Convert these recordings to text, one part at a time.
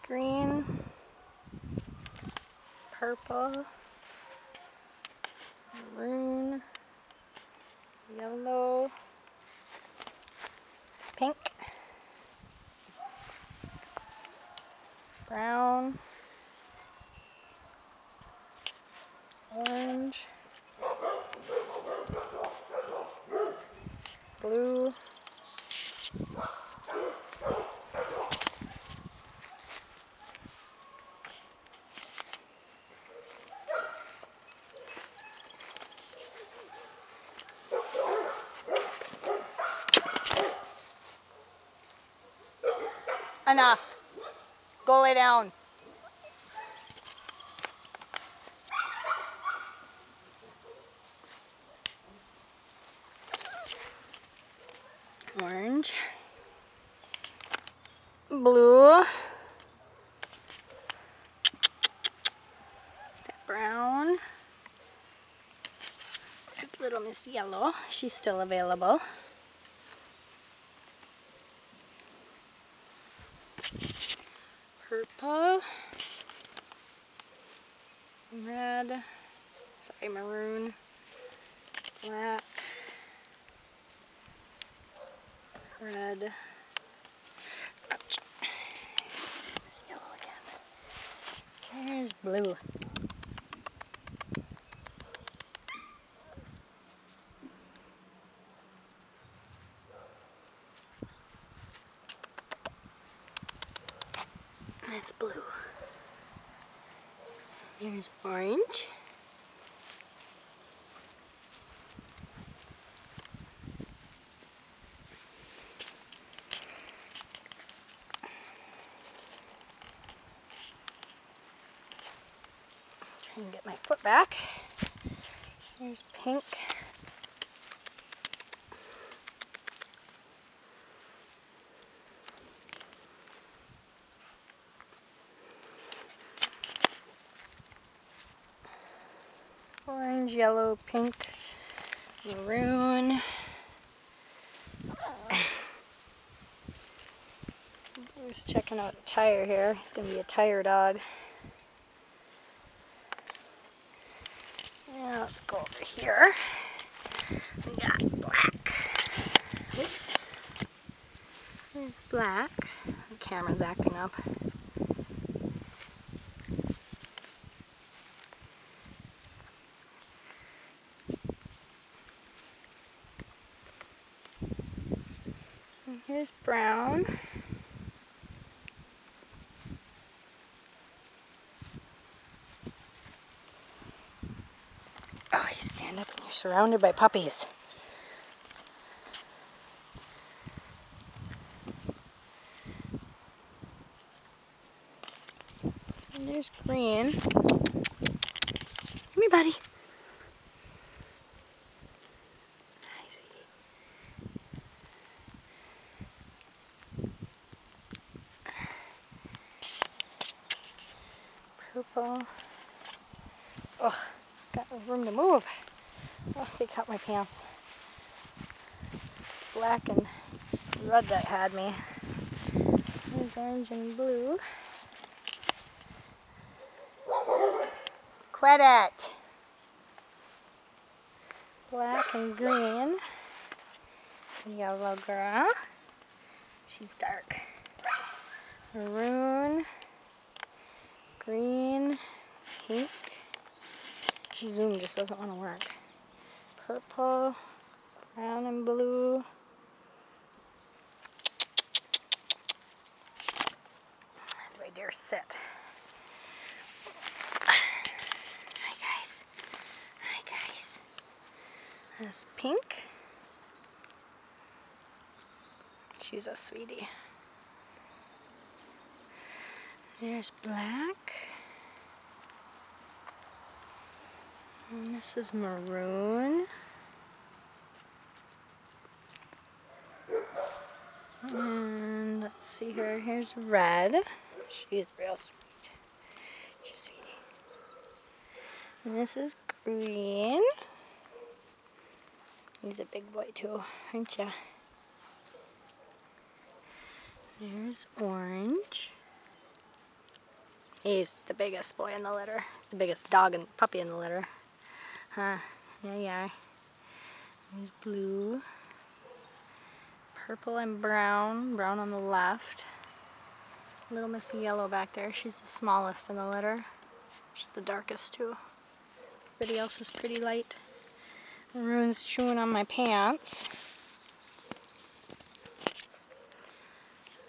green, purple, maroon, yellow, pink, brown, orange, blue, enough. Go lay down. Orange, blue, brown. This is Little Miss Yellow. She's still available. Purple, red, maroon, black, red, ouch. This yellow again. There's blue. That's blue. Here's orange. Try and get my foot back. Here's pink. Orange, yellow, pink, maroon. Just checking out a tire here. He's going to be a tire dog. Now let's go over here. We got black. Oops. There's black. The camera's acting up. And here's brown. Oh, you stand up and you're surrounded by puppies. And there's green. Come here, buddy. Hi, sweetie. Purple. Oh, got no room to move. Oh, they cut my pants. It's black and red that had me. There's orange and blue. Quit it! Black and green. Yellow girl. She's dark. Maroon. Green. Pink. Zoom just doesn't want to work. Purple. Brown and blue. Do I dare sit? Hi guys. Hi guys. That's pink. She's a sweetie. There's black. And this is maroon. And let's see here. Here's red. She's real sweet. She's sweetie. And this is green. He's a big boy too, aren't ya? There's orange. He's the biggest boy in the litter. He's the biggest dog and puppy in the litter. Huh? Yeah, yeah. There's Blue. Purple and brown. Brown on the left. Little Miss Yellow back there. She's the smallest in the litter. She's the darkest too. Everybody else is pretty light. Maroon's chewing on my pants.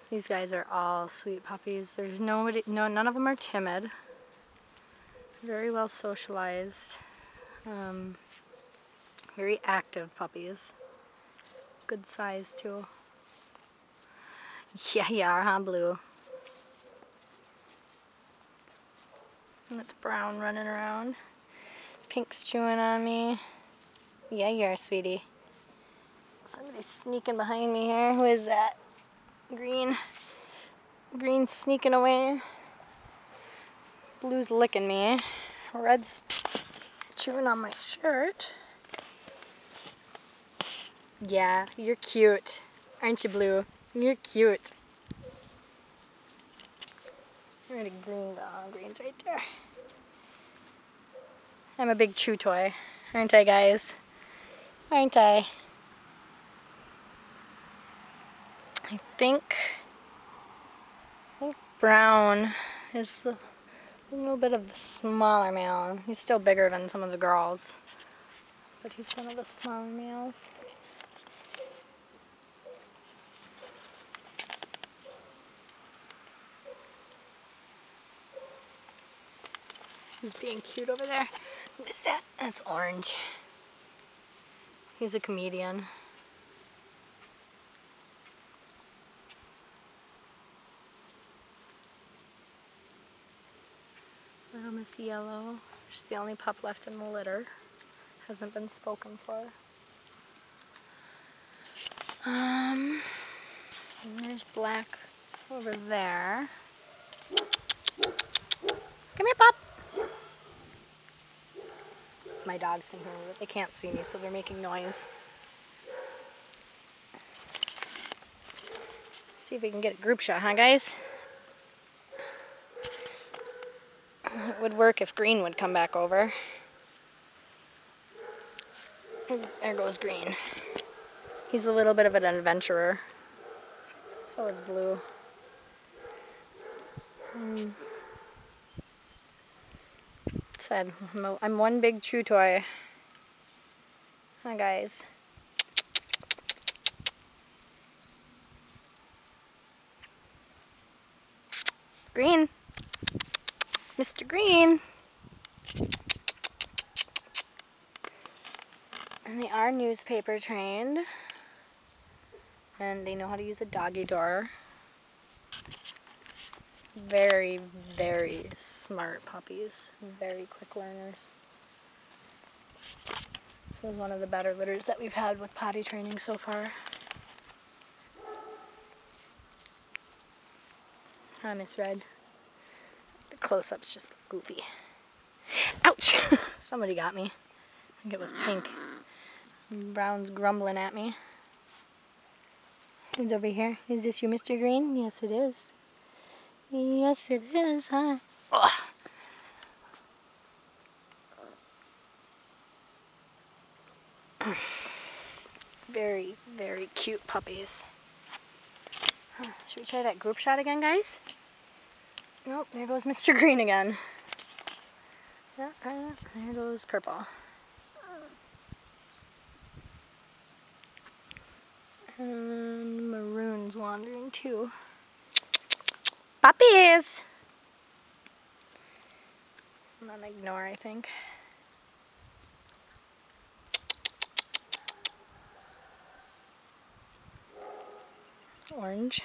These guys are all sweet puppies. There's nobody, none of them are timid. Very well socialized. Very active puppies. Good size too. Yeah, you are, huh, Blue? And it's Brown running around. Pink's chewing on me. Yeah, you are, sweetie. Somebody's sneaking behind me here. Who is that? Green. Green's sneaking away. Blue's licking me. Red's chewing on my shirt. Yeah, you're cute. Aren't you, Blue? You're cute. You're a green dog. Green's right there. I'm a big chew toy. Aren't I, guys? Aren't I? I think Brown is a little bit of the smaller male. He's still bigger than some of the girls, but he's one of the smaller males. Who's being cute over there? What is that? That's Orange. He's a comedian. Little Miss Yellow. She's the only pup left in the litter. Hasn't been spoken for. And there's Black over there. Come here, pup. My dogs can hear me, but they can't see me, so they're making noise. See if we can get a group shot, huh, guys? It would work if Green would come back over. There goes Green. He's a little bit of an adventurer. So is Blue. Said, I'm one big chew toy. Hi, guys. Green. Mr. Green. And they are newspaper trained. And they know how to use a doggy door. Very, very smart puppies. Very quick learners. This is one of the better litters that we've had with potty training so far. Hi, Miss Red. The close-up's just goofy. Ouch! Somebody got me. I think it was Pink. Brown's grumbling at me. Who's over here? Is this you, Mr. Green? Yes, it is. Yes, it is, huh? Ugh. Very, very cute puppies. Should we try that group shot again, guys? Nope, there goes Mr. Green again. Yeah, there goes Purple. And Maroon's wandering too. Puppies! I'm gonna ignore, I think. Orange.